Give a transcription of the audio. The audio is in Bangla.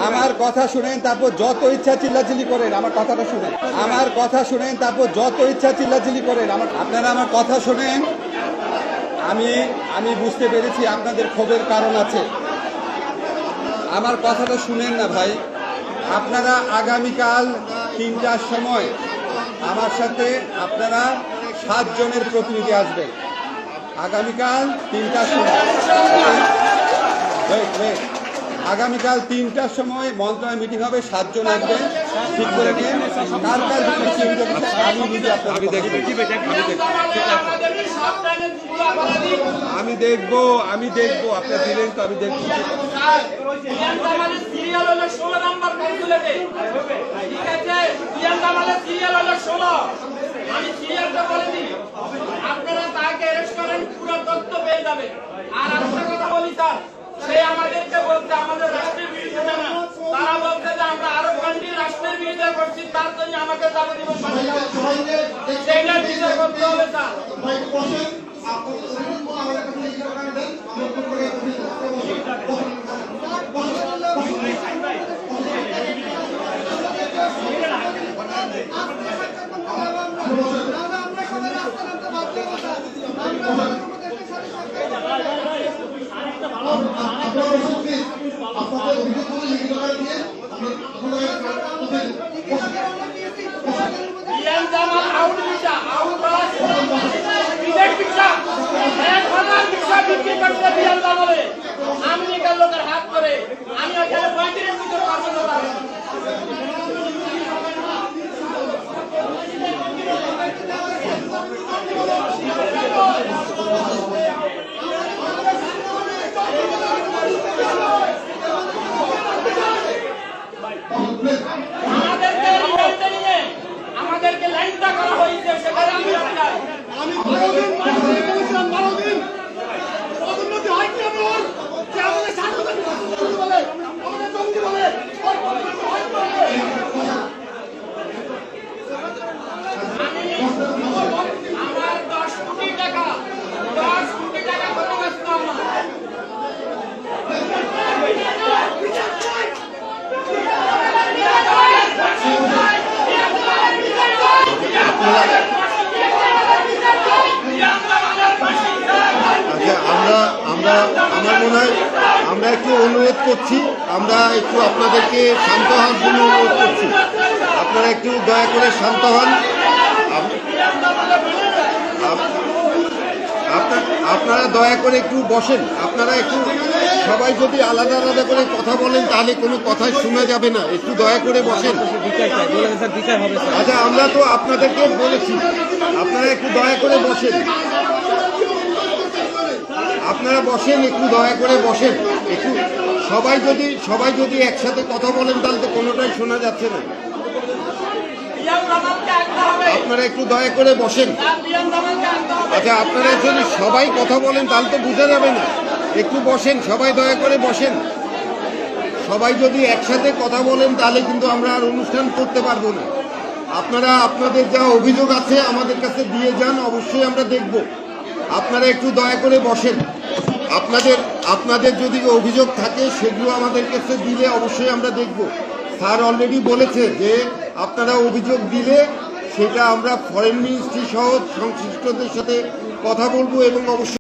আমার কথা শুনেন, তারপর যত ইচ্ছা চিল্লাচিল্লি করেন। আমার কথাটা শুনেন, আমার কথা শুনেন, তারপর যত ইচ্ছা চিল্লাচিল্লি করেন। আপনারা আমার কথা শুনেন। আমি বুঝতে পেরেছি আপনাদের ক্ষোভের কারণ আছে। আমার কথাটা শুনেন না ভাই। আপনারা আগামীকাল 3টার সময় আমার সাথে আপনারা 7 জনের প্রতিনিধি আসবেন। আগামীকাল 3টার সময়, আগামীকাল 3টার সময় মন্ত্রণালয় মিটিং হবে। 7 জন আসবেন, ঠিক করে নিয়ে কার কার আমি নিজে আমি দেখবো আপনার দিলেন তো, আমি দেখবো। আপনারা তাকে অ্যারেস্ট করেন, পুরো তথ্য পেয়ে যাবে। আর একটা কথা বলি স্যার, সে আমাদেরকে বলতে আমাদের রাষ্ট্রের বিরুদ্ধে না, তারা বলছে যে আমরা আরব কান্ট্রি রাষ্ট্রের বিরুদ্ধে করছি, তার জন্য আমাকে যাবতীয় সেইটার বিচার করতে হবে স্যার। আমেরিকার লোকের হাত করে আমি ওখানে 35 মিটার পারবো না। আমাদেরকে লাইনটা করা হয়েছে, সেখানে আমি চাই। আমি 12 দিন বলেছিলাম, 12 দিন পদোন্নতি হয় কি এমন যে আমাদের স্বাধীনতা বলে, আমাদের জঙ্গি বলে, আমার 10 কোটি টাকা কোনো ব্যস্ত আমার। আমার মনে হয় আমরা একটু অনুরোধ করছি, আমরা একটু আপনাদেরকে শান্ত হওয়ার জন্য অনুরোধ করছি। আপনারা একটু দয়া করে শান্ত হন। আপনারা দয়া করে একটু বসেন। আপনারা একটু সবাই যদি আলাদা আলাদা করে কথা বলেন তাহলে কোনো কথাই শোনা যাবে না। একটু দয়া করে বসেন। আচ্ছা, আমরা তো আপনাদেরকে বলেছি, আপনারা একটু দয়া করে বসেন। আপনারা বসেন, একটু দয়া করে বসেন। একটু সবাই যদি একসাথে কথা বলেন তাহলে তো কোনোটাই শোনা যাচ্ছে না। আপনারা একটু দয়া করে বসেন। আচ্ছা, আপনারা যদি সবাই কথা বলেন তাহলে তো বোঝা যাবে না। একটু বসেন, সবাই দয়া করে বসেন। সবাই যদি একসাথে কথা বলেন তাহলে কিন্তু আমরা আর অনুষ্ঠান করতে পারবো না। আপনারা আপনাদের যা অভিযোগ আছে আমাদের কাছে দিয়ে যান, অবশ্যই আমরা দেখব। আপনারা একটু দয়া করে বসেন। আপনাদের যদি অভিযোগ থাকে সেগুলো আমাদের কাছে দিলে অবশ্যই আমরা দেখব। স্যার অলরেডি বলেছে যে আপনারা অভিযোগ দিলে সেটা আমরা ফরেন মিনিস্ট্রি সহ সংশ্লিষ্টদের সাথে কথা বলবো এবং অবশ্যই